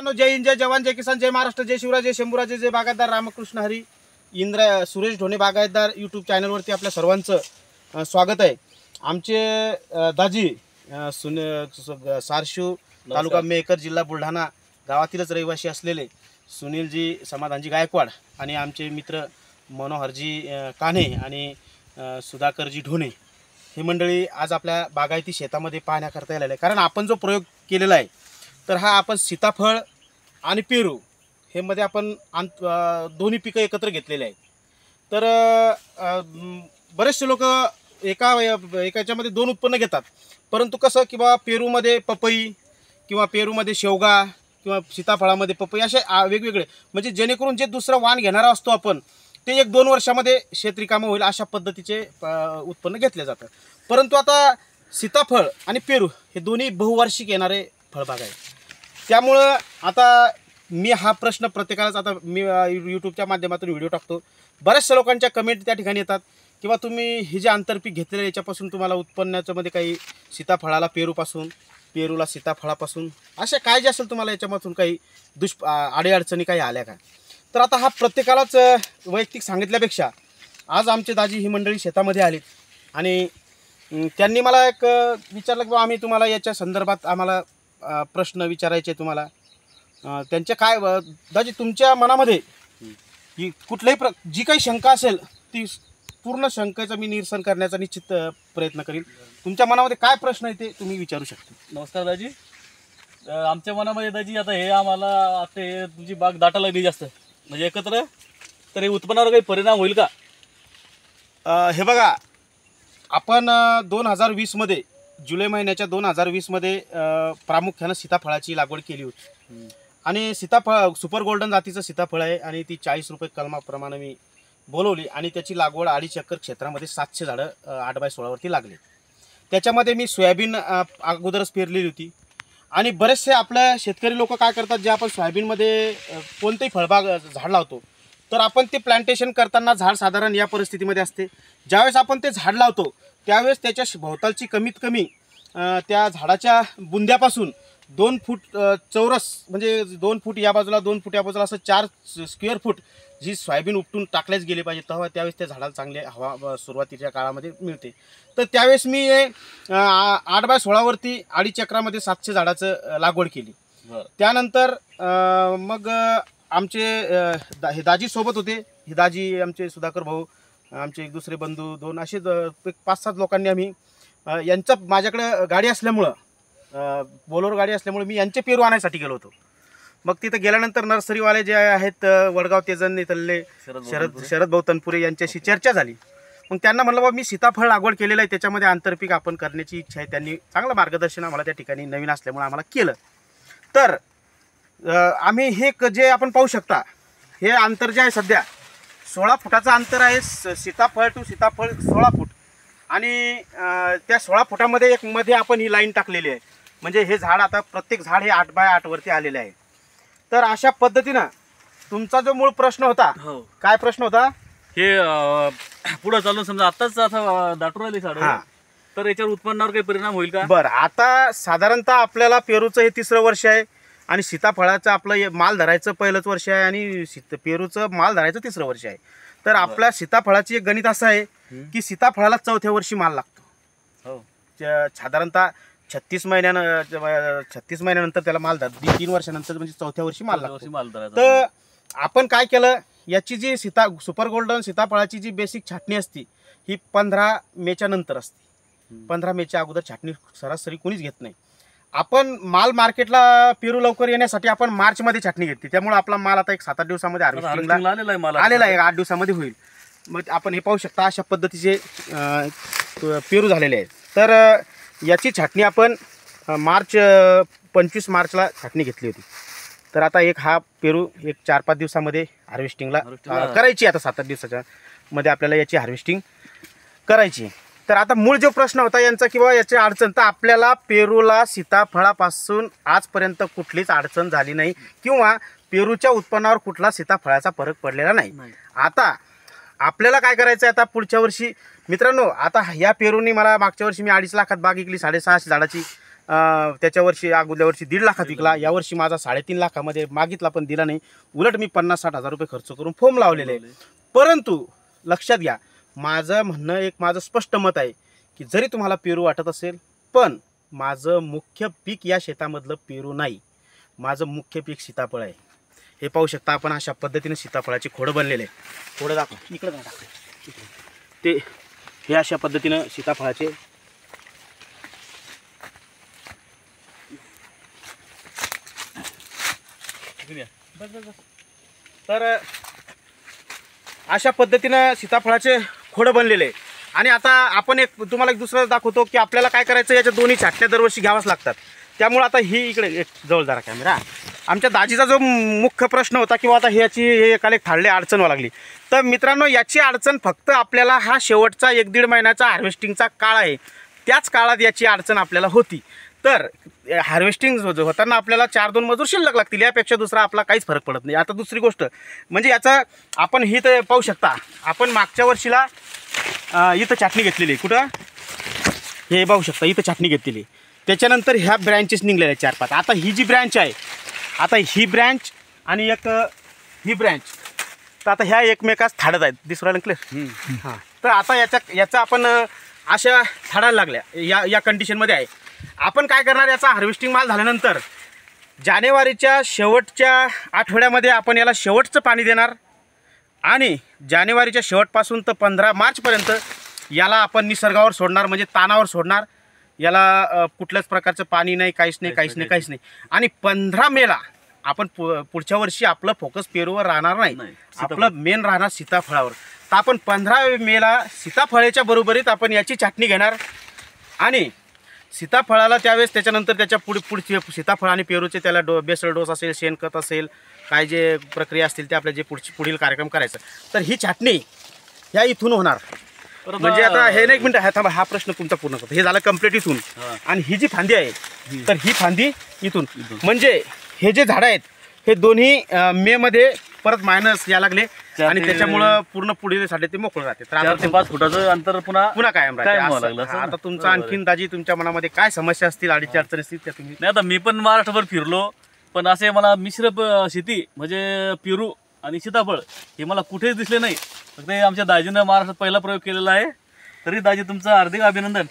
जय हिंद, जय जवान, जय किसान, जय महाराष्ट्र, जय शिवराज, जय शंभूराजे, जय बागायतदार रामकृष्ण हरी सुरेश ढोणे बागायतदार यूट्यूब चॅनलवरती आपल्या सर्वांचं स्वागत आहे. आमचे दाजी सारशू तालुका मेहकर जिल्हा बुलढाणा गावातीलच रहिवासी असलेले सुनीलजी समाधानजी गायकवाड आणि आमचे मित्र मनोहरजी कान्हे आणि सुधाकरजी ढोणे ही मंडळी आज आपल्या बागायती शेतामध्ये पाहण्याकरता आलेले आहे. कारण आपण जो प्रयोग केलेला आहे तर हा आपण सीताफळ आणि पेरू हे मध्ये आपण दोन्ही पिकं एकत्र घेतलेले आहेत. तर बरेचसे लोक एकाच्यामध्ये दोन उत्पन्न घेतात, परंतु कसं की बा पेरूमध्ये पपई किंवा पेरूमध्ये शेवगा किंवा सीताफळामध्ये पपई असे वेगवेगळे, म्हणजे जेणेकरून जे दुसरं वाण घेणारा असतो आपण ते 1-2 वर्षामध्ये शेत रिकामं होईल अशा पद्धतीचे उत्पन्न घेतले जातं. परंतु आता सीताफळ आणि पेरू हे दोन्ही बहुवार्षिक येणारे फळबाग आहे. त्यामुळं आता मी हा प्रश्न प्रत्येकालाच आता मी यूट्यूबच्या माध्यमातून व्हिडिओ टाकतो. बऱ्याचशा लोकांच्या कमेंट त्या ठिकाणी येतात किंवा तुम्ही हे जे आंतरपीक घेतलेलं याच्यापासून तुम्हाला उत्पन्नाच्या मध्ये काही सीताफळाला पेरूपासून, पेरूला सीताफळापासून अशा काय जे असेल तुम्हाला याच्यामधून काही अडीअडचणी काही आल्या का? तर आता हा प्रत्येकालाच वैयक्तिक सांगितल्यापेक्षा आज आमचे दाजी ही मंडळी शेतामध्ये आलीत आणि त्यांनी मला एक विचारलं की आम्ही तुम्हाला याच्या संदर्भात आम्हाला प्रश्न विचारायचे तुम्हाला. त्यांच्या काय दाजी तुमच्या मनामध्ये ही कुठल्याही जी काही शंका असेल ती पूर्ण शंकेचं मी निरसन करण्याचा निश्चित प्रयत्न करीन. तुमच्या मनामध्ये काय प्रश्न आहे ते तुम्ही विचारू शकता. नमस्कार दाजी. आमच्या मनामध्ये दाजी आता हे आम्हाला आता हे तुमची बाग दाटा लागली जास्त म्हणजे एकत्र, तर हे उत्पन्नावर काही परिणाम होईल का? हे बघा, आपण 2020 मध्ये जुलै महिन्याच्या 2020 मध्ये प्रामुख्यानं सीताफळाची लागवड केली होती आणि सीताफळ सुपर गोल्डन जातीचं सीताफळ आहे आणि ती 40 रुपये कलमाप्रमाणे मी बोलवली आणि त्याची लागवड 2.5 एकर क्षेत्रामध्ये 700 झाडं 8x16 वरती लागले. त्याच्यामध्ये मी सोयाबीन अगोदरच पेरलेली होती आणि बरेचसे आपल्या शेतकरी लोक काय करतात, जे आपण सोयाबीनमध्ये कोणतेही फळबाग झाड लावतो तर आपण ते प्लांटेशन करताना झाड साधारण या परिस्थितीमध्ये असते. ज्यावेळेस आपण ते झाड लावतो त्यावेळेस त्याच्या भोवतालची कमीत कमी त्या झाडाच्या बुंद्यापासून 2 फूट चौरस, म्हणजे 2 फूट या बाजूला 2 फूट या बाजूला असं 4 स्क्वेअर फूट जी सोयाबीन उपटून टाकलेच गेले पाहिजे, तेव्हा त्यावेळेस त्या झाडाला चांगले हवा सुरुवातीच्या काळामध्ये मिळते. तर त्यावेळेस मी 8x16 वरती 2.5 एकरामध्ये 700 झाडाचं लागवड केली. त्यानंतर मग आमचे हे दाजी सोबत होते. हे दाजी आमचे सुधाकर भाऊ, आमचे एक दुसरे बंधू 2 असे 5-7 लोकांनी आम्ही यांचं माझ्याकडे गाडी असल्यामुळं बोलोरो गाडी असल्यामुळे मी यांचे पेरू आणायसाठी गेलो होतो. मग तिथं गेल्यानंतर नर्सरीवाले जे आहेत वडगाव तेजन इथले शरद भाऊ तनपुरे यांच्याशी चर्चा झाली. मग त्यांना म्हणलं बाबा मी सीताफळ लागवड केलेलं आहे, त्याच्यामध्ये आंतरपीक आपण करण्याची इच्छा आहे. त्यांनी चांगलं मार्गदर्शन आम्हाला त्या ठिकाणी नवीन असल्यामुळे आम्हाला केलं. तर आम्ही हे जे आपण पाहू शकता हे अंतर जे आहे सध्या 16 फुटाचं अंतर आहे. सीताफळ टू सीताफळ 16 फूट आणि त्या 16 फुटामध्ये एक मध्ये आपण ही लाईन टाकलेली आहे. म्हणजे हे झाड आता प्रत्येक झाड हे 8x8 वरती आलेले आहे. तर अशा पद्धतीनं तुमचा जो मूळ प्रश्न होता, काय प्रश्न होता? हे पुढे चालून समजा आताच आता दाटू राहिली झाड, तर याच्यावर उत्पन्नावर काही परिणाम होईल का? बरं, आता साधारणतः आपल्याला पेरूचं हे 3रं वर्ष आहे आणि सीताफळाचं आपलं माल धरायचं 1लंच वर्ष आहे आणि पेरूचं माल धरायचं 3रं वर्ष आहे. तर आपल्या सीताफळाची एक गणित असं आहे की सीताफळाला 4थ्या वर्षी माल लागतो. साधारणतः 36 महिन्यानंतर त्याला माल धरतो. 3 वर्षानंतर म्हणजे 4थ्या वर्षी माल लागतो. तर आपण काय केलं, याची जी सुपर गोल्डन सीताफळाची जी बेसिक छाटणी असते ही 15 मेच्या नंतर असते. 15 मेच्या अगोदर छाटणी सरासरी कोणीच घेत नाही. आपण माल मार्केटला पेरू लवकर येण्यासाठी आपण मार्चमध्ये छाटणी घेतली. त्यामुळे आपला माल आता एक 7-8 दिवसामध्ये हार्वेस्टिंगला आलेला आहे. 8 दिवसामध्ये होईल. मग आपण हे पाहू शकता अशा पद्धतीचे पेरू झालेले आहेत. तर याची छाटणी आपण 25 मार्चला छाटणी घेतली होती. तर आता हा पेरू एक 4-5 दिवसामध्ये हार्वेस्टिंगला करायची. आता 7-8 दिवसाच्या मध्ये आपल्याला याची हार्वेस्टिंग करायची. तर आता मूळ जो प्रश्न होता यांचा किंवा याची अडचण, तर आपल्याला पेरूला सीताफळापासून आजपर्यंत कुठलीच अडचण झाली नाही किंवा पेरूच्या उत्पन्नावर कुठला सीताफळाचा फरक पडलेला नाही. आता आपल्याला काय करायचं आहे, आता पुढच्या वर्षी मित्रांनो, आता या पेरूनी मला मागच्या वर्षी मी 2.5 लाखात बाग विकली 650 झाडाची. त्याच्या वर्षी अगोदल्या वर्षी 1.5 लाखात विकला. यावर्षी माझा 3.5 लाखामध्ये मागितला पण दिला नाही. उलट मी 50-60 हजार रुपये खर्च करून फोम लावलेले आहे. परंतु लक्षात घ्या, माझं म्हणणं एक माझं स्पष्ट मत आहे की जरी तुम्हाला पेरू वाटत असेल, पण माझं मुख्य पीक या शेतामधलं पेरू नाही, माझं मुख्य पीक सीताफळ आहे. हे पाहू शकता आपण, अशा पद्धतीने सीताफळाचे खोडं बनलेले आहे. खोडं दाखव, इकडे दाखव. ते हे अशा पद्धतीनं सीताफळाचे तर अशा पद्धतीनं सीताफळाचे खोडं बनलेले आहे. आणि आता आपण तुम्हाला एक दुसरं दाखवतो की आपल्याला काय करायचं, याच्या दोन्ही छाटण्या दरवर्षी घ्यावाच लागतात. त्यामुळे आता ही इकडे एक जवळ जरा कॅमेरा, आमच्या दाजीचा जो मुख्य प्रश्न होता किंवा आता ह्याची हे एकाला एक थाळले अडचण व्हायला लागली. तर मित्रांनो, याची अडचण फक्त आपल्याला हा शेवटचा 1-1.5 महिन्याचा हार्वेस्टिंगचा काळ आहे, त्याच काळात याची अडचण आपल्याला होती. तर हार्वेस्टिंग होताना आपल्याला 4-2 मजूर शिल्लक लागतील, यापेक्षा दुसरा आपला काहीच फरक पडत नाही. आता दुसरी गोष्ट म्हणजे याचा आपण ही तर पाहू शकता, आपण मागच्या वर्षीला इथं छाटणी घेतलेली. कुठं हे पाहू शकता, इथं छाटणी घेतलेली. त्याच्यानंतर ह्या ब्रँचेस निघलेल्या 4-5. आता ही जी ब्रँच आहे, आता ही ब्रँच आणि एक ही ब्रँच, तर आता ह्या एकमेकास थाडत आहेत. दिसू राहिलं क्लिअर? हां. तर आता याचा आपण अशा थाडायला लागल्या या कंडिशनमध्ये आहे. आपण काय करणार, याचा हार्वेस्टिंग माल झाल्यानंतर जानेवारीच्या शेवटच्या आठवड्यामध्ये आपण याला शेवटचं पाणी देणार आणि जानेवारीच्या शेवटपासून तर 15 मार्चपर्यंत याला आपण निसर्गावर सोडणार, म्हणजे तानावर सोडणार. याला कुठल्याच प्रकारचं पाणी नाही, काहीच नाही. आणि 15 मेला आपण पुढच्या वर्षी आपलं फोकस पेरूवर राहणार नाही, आपलं मेन राहणार सीताफळावर. तर आपण 15 मेला सीताफळाच्या बरोबरीत आपण याची छाटणी घेणार आणि सीताफळाला त्यावेळेस त्याच्यानंतर त्याच्या पुढचे सीताफळ आणि पेरूचे त्याला बेसल डोस असेल, शेणखत असेल, काय जे प्रक्रिया असतील ते आपल्या जे पुढील कार्यक्रम करायचं. तर ही छाटणी ह्या इथून होणार. म्हणजे आता हे नाही, एक मिनिट, हा थांबा, हा प्रश्न तुमचा पूर्ण करतो. हे झालं कंप्लीट इथून. आणि ही जी फांदी आहे, तर ही फांदी इथून, म्हणजे हे जे झाडं आहेत हे दोन्ही मे मध्ये परत मायनस या लागले आणि त्याच्यामुळं पूर्ण पुढील साठी ते मोकळं राहते. तर 4 ते 5 फुटाचं अंतर पुन्हा कायम राहते. आता तुमचं आणखीन दाजी तुमच्या मनामध्ये काय समस्या असतील, अडीची अडचणी असतील त्या तुम्ही. नाही, आता मी पण महाराष्ट्रभर फिरलो, पण असे मला मिश्र शेती म्हणजे पेरू आणि सीताफळ हे मला कुठेच दिसले नाही. फक्त आमच्या दाजीनं महाराष्ट्रात पहिला प्रयोग केलेला आहे. तरी दाजी तुमचं हार्दिक अभिनंदन.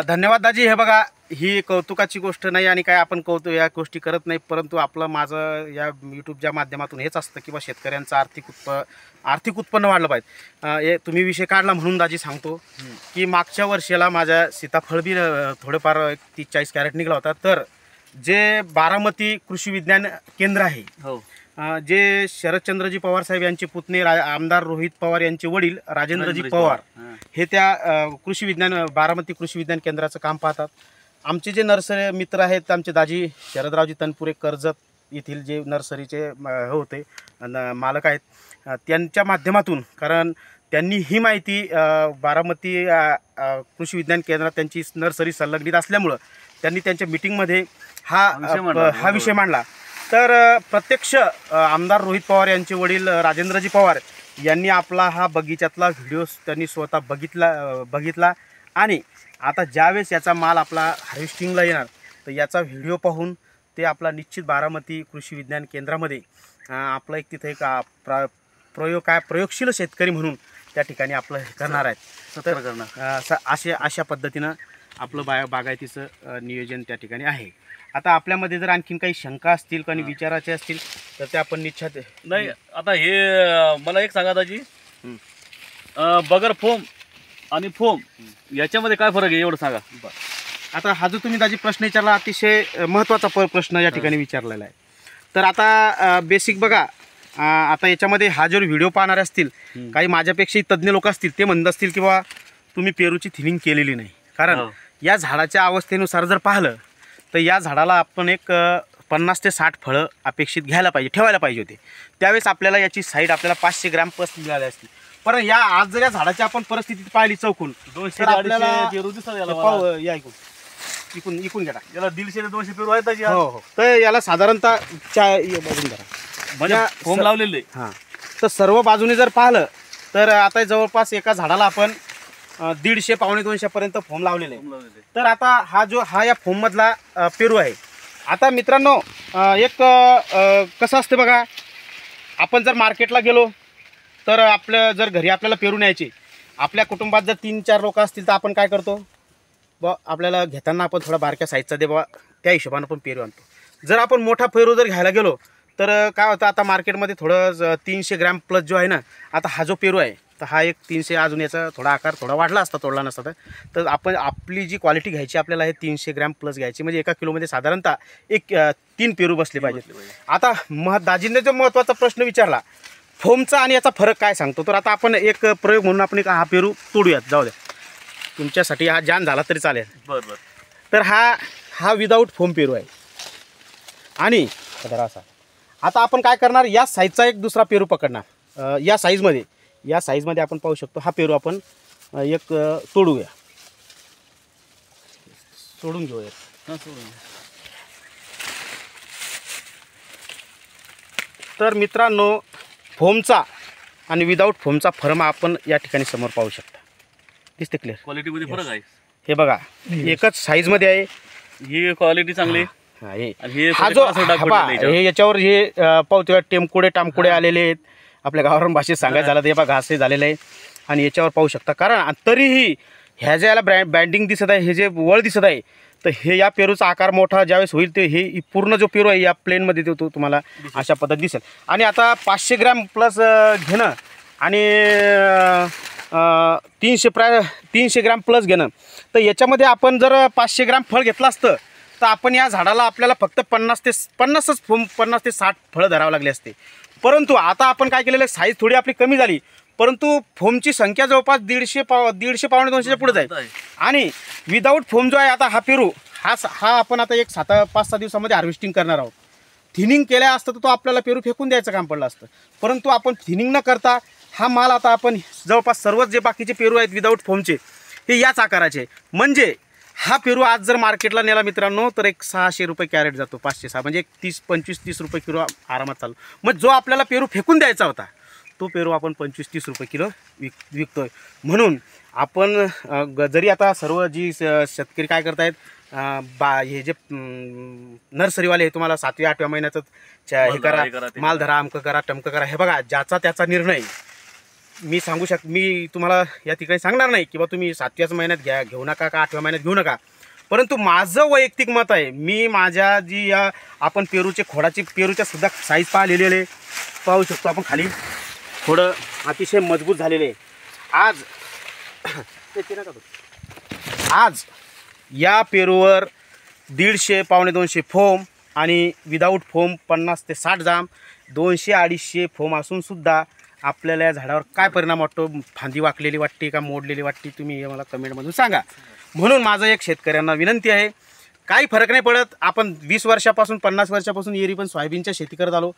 धन्यवाद दाजी. हे बघा, ही कौतुकाची गोष्ट नाही आणि काय आपण कौतुक या गोष्टी करत नाही, परंतु माझं या यूट्यूबच्या माध्यमातून हेच असतं की बा शेतकऱ्यांचं आर्थिक उत्पन्न वाढलं पाहिजे. तुम्ही विषय काढला म्हणून दाजी सांगतो की मागच्या वर्षाला माझ्या सीताफळ बी थोडेफार 30-40 कॅरेट निघाला होता. तर जे बारामती कृषी विज्ञान केंद्र आहे, हो, जे शरदचंद्रजी पवार साहेब यांचे पुतणे आमदार रोहित पवार यांचे वडील राजेंद्रजी पवार हे त्या बारामती कृषी विज्ञान केंद्राचं काम पाहतात. आमचे जे नर्सरी मित्र आहेत, आमचे दाजी शरदरावजी तनपुरे कर्जत येथील जे नर्सरीचे होते मालक आहेत, त्यांच्या माध्यमातून, कारण त्यांनी ही माहिती बारामती कृषी विज्ञान केंद्रात त्यांची नर्सरी संलग्नित असल्यामुळं त्यांनी त्यांच्या मीटिंगमध्ये हा विषय मांडला. तर प्रत्यक्ष आमदार रोहित पवार यांचे वडील राजेंद्रजी पवार यांनी आपला हा बगीच्यातला व्हिडिओ त्यांनी स्वतः बघितला आणि आता ज्यावेळेस याचा माल आपला हार्वेस्टिंगला येणार तर याचा व्हिडिओ पाहून ते आपला निश्चित बारामती कृषी विज्ञान केंद्रामध्ये आपलं एक तिथे एक प्रयोगशील शेतकरी म्हणून त्या ठिकाणी आपलं हे करणार आहेत. तर अशा पद्धतीनं आपलं बागायतीचं नियोजन त्या ठिकाणी आहे. आता आपल्यामध्ये जर आणखीन काही शंका असतील काही विचाराचे असतील तर ते आपण निश्चित नाही. आता हे मला एक सांगा दाजी, बगर फोम आणि फोम याच्यामध्ये काय फरक आहे एवढं सांगा. आता हा जो तुम्ही दाजी प्रश्न विचारला अतिशय महत्त्वाचा प्रश्न या ठिकाणी विचारलेला आहे. तर आता बेसिक बघा, आता याच्यामध्ये हा जो व्हिडिओ पाहणारे असतील, काही माझ्यापेक्षाही तज्ज्ञ लोक असतील, ते म्हणत असतील की बा तुम्ही पेरूची थिनिंग केलेली नाही. कारण या झाडाच्या अवस्थेनुसार जर पाहिलं तर या झाडाला आपण एक 50 ते 60 फळं अपेक्षित ठेवायला पाहिजे होते. त्यावेळेस आपल्याला याची साईड आपल्याला 500 ग्रॅम पस मिळाली असती. पण आज जर या झाडाची आपण परिस्थिती पाहिली चौकून, 200 आपल्याला पेरू दिसतात याला. इकून घ्या, याला 150 ते 200 पेरू आहेत दाजी. हो. तर याला साधारणतः म्हणजे फोम लावलेले. हां, तर सर्व बाजूने जर पाहिलं तर आता जवळपास एका झाडाला आपण 150 पावणे 200 पर्यंत फोम लावलेले आहे. तर आता हा या फोम मधला पेरू आहे. आता मित्रांनो कसं असतं बघा, आपण जर मार्केटला गेलो तर आपलं जर घरी आपल्याला पेरू न्यायचे, आपल्या कुटुंबात जर 3-4 लोक असतील तर आपण काय करतो, आपल्याला घेताना आपण थोडा बारक्या साईजचा दे बा, त्या हिशोबानं आपण पेरू आणतो. जर आपण मोठा पेरू जर घ्यायला गेलो तर काय होतं, आता मार्केटमध्ये थोडं 300 ग्रॅम प्लस जो आहे ना, आता हा जो पेरू आहे तर हा एक 300, अजून याचा थोडा आकार थोडा वाढला असता, तोडला नसता तर आपण आपली जी क्वालिटी घ्यायची आपल्याला हे 300 ग्रॅम प्लस घ्यायची, म्हणजे 1 किलोमध्ये साधारणतः 3 पेरू बसले पाहिजेत. आता दाजींनी जो महत्त्वाचा प्रश्न विचारला फोमचा आणि याचा फरक काय सांगतो, तर आता आपण एक प्रयोग म्हणून आपण हा पेरू तोडूयात. जाऊ द्या, तुमच्यासाठी हा जान झाला तरी चालेल. बरं. तर हा विदाऊट फोम पेरू आहे. आणि असा आता आपण काय करणार, या साईजचा एक दुसरा पेरू पकडणार. या साईजमध्ये आपण पाहू शकतो हा पेरू आपण एक तोडूया, सोडून घेऊया. तर मित्रांनो, फोमचा आणि विदाऊट फोमचा फरक आपण या ठिकाणी समोर पाहू शकता. दिसते क्लिअर? क्वालिटीमध्ये फरक आहे. हे बघा, एकच साईजमध्ये आहे. ही क्वालिटी चांगली आहे. हा जो हे याच्यावर हे पाहतो टामकुडे आलेले आहेत. आपल्या गावरान भाषेत सांगायचं झालं तर हे बघा घास झालेलं आहे. आणि याच्यावर पाहू शकता, कारण तरीही ह्या जे याला बँडिंग दिसत आहे, हे जे वळ दिसत आहे, तर हे या पेरूचा आकार मोठा ज्यावेळेस होईल ते हे पूर्ण जो पेरू आहे या प्लेनमध्ये तो तुम्हाला अशा पद्धत दिसेल. आणि आता 500 ग्रॅम प्लस घेणं आणि 300 ग्रॅम प्लस घेणं, तर याच्यामध्ये आपण जर 500 ग्रॅम फळ घेतलं असतं तर आपण या झाडाला आपल्याला फक्त 50 ते 60 फळं धरावं लागले असते. परंतु आता आपण काय केलेलं, साईज थोडी आपली कमी झाली, परंतु फोमची संख्या जवळपास 150 पावणे 200च्या पुढे जाईल. आणि विदाऊट फोम जो आहे आता हा पेरू हा आपण आता एक 5-6 दिवसामध्ये हार्वेस्टिंग करणार आहोत. थिनिंग केल्या असतं तर तो आपल्याला पेरू फेकून द्यायचं काम पडलं असतं, परंतु आपण थिनिंग न करता हा माल आता आपण जवळपास सर्वच जे बाकीचे पेरू आहेत विदाऊट फोमचे हे याच आकाराचे, म्हणजे हा पेरू आज जर मार्केटला नेला मित्रांनो तर एक 600 रुपये कॅरेट जातो, 500-6 म्हणजे 25-30 रुपये किलो आरामात चालू. मग जो आपल्याला पेरू फेकून द्यायचा होता तो पेरू आपण 25-30 रुपये किलो विकतोय. म्हणून आपण जरी आता सर्व जी शेतकरी काय करतायत, हे जे नर्सरीवाले हे तुम्हाला 7व्या-8व्या महिन्याचं हे करा, माल धरा, अमकं करा, टमकं करा, हे बघा ज्याचा त्याचा निर्णय. मी मी तुम्हाला या ठिकाणी सांगणार नाही की बा तुम्ही 7व्याच महिन्यात घेऊ नका का 8व्या महिन्यात घेऊ नका, परंतु माझं वैयक्तिक मत आहे, मी माझ्या जी या आपण पेरूच्या सुद्धा साईज पाहिलेले पाहू शकतो आपण, खाली थोडं अतिशय मजबूत झालेले आहे. आज या पेरूवर 150 पावणे 200 फोम आणि विदाऊट फोम 50 ते 60 जाम, 200-250 फोम असून सुद्धा आपल्याला या झाडावर काय परिणाम वाटतो, फांदी वाकलेली वाटते का मोडलेली वाटते, तुम्ही मला कमेंटमधून सांगा. म्हणून माझं एक शेतकऱ्यांना विनंती आहे, काही फरक नाही पडत. आपण 20 वर्षापासून 50 वर्षापासून एरी पण सोयाबीनच्या शेती करत आलो.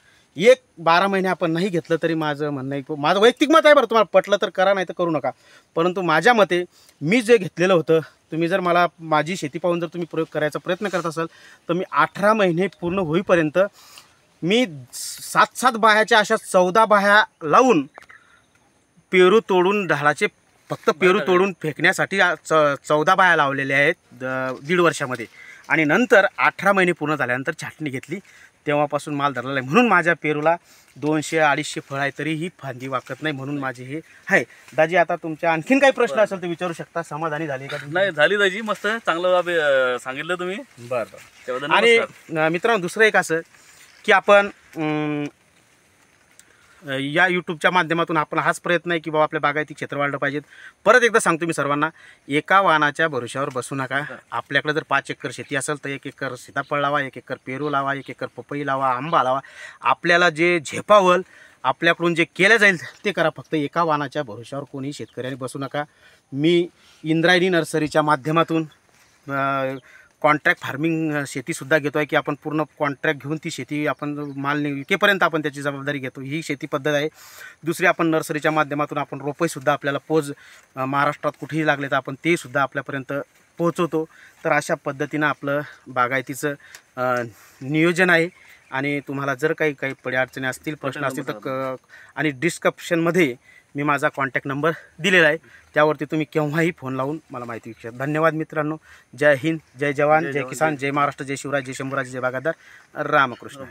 12 महिने आपण नाही घेतलं तरी माझं म्हणणं आहे, माझं वैयक्तिक मत आहे बरं, तुम्हाला पटलं तर करा नाही तर करू नका, परंतु माझ्या मते मी जे घेतलेलं होतं, तुम्ही जर मला माझी शेती पाहून जर तुम्ही प्रयोग करायचा प्रयत्न करत असाल तर मी 18 महिने पूर्ण होईपर्यंत मी 7 बाह्याच्या अशा 14 बाह्या लावून पेरू तोडून झाडाचे फक्त पेरू तोडून फेकण्यासाठी 14 बाह्या लावलेल्या आहेत 1.5 वर्षामध्ये. आणि नंतर 18 महिने पूर्ण झाल्यानंतर छाटणी घेतली, तेव्हापासून माल धरलेला आहे. म्हणून माझ्या पेरूला 200-250 फळ आहे तरीही फांदी वाकत नाही, म्हणून माझे हे आहे. दाजी, आता तुमच्या आणखीन काही प्रश्न असेल तर विचारू शकता. समाधानी झाली का? नाही झाली दाजी, मस्त चांगलं सांगितलं तुम्ही. बरं. आणि मित्रांनो, दुसरं एक असं की आपण या यूट्यूबच्या माध्यमातून आपण हाच प्रयत्न आहे की बाबा आपल्या बागायती क्षेत्र वाढलं पाहिजेत. परत एकदा सांगतो मी सर्वांना, एका वाहनाच्या भरोश्यावर बसू नका. आपल्याकडे जर 5 एकर शेती असेल तर 1 एकर सीताफळ लावा, 1 एकर पेरू लावा, 1 एकर पपई लावा, आंबा लावा. आपल्याला जे झेपावल, आपल्याकडून जे केलं जाईल ते करा. फक्त एका वाहनाच्या भरोश्यावर कोणी शेतकऱ्यांनी बसू नका. मी इंद्रायणी नर्सरीच्या माध्यमातून कॉन्ट्रॅक्ट फार्मिंग शेतीसुद्धा घेतो आहे की आपण पूर्ण कॉन्ट्रॅक्ट घेऊन ती शेती आपण माल विकेपर्यंत आपण त्याची जबाबदारी घेतो, ही शेती पद्धत आहे. दुसरी, आपण नर्सरीच्या माध्यमातून आपण रोपंसुद्धा आपल्याला महाराष्ट्रात कुठेही लागले तर आपण ते सुद्धा आपल्यापर्यंत पोहोचवतो. तर अशा पद्धतीनं आपलं बागायतीचं नियोजन आहे. आणि तुम्हाला जर काही पडी अडचणी असतील, प्रश्न असतील तर आणि डिस्क्रिप्शनमध्ये मी माझा कॉन्टॅक्ट नंबर दिलेला आहे, त्यावरती तुम्ही केव्हाही फोन लावून मला माहिती विचार. धन्यवाद मित्रांनो. जय हिंद, जय जवान, जय किसान, जय महाराष्ट्र, जय शिवराज, जय शंभूराज, जय बागायतदार. रामकृष्ण.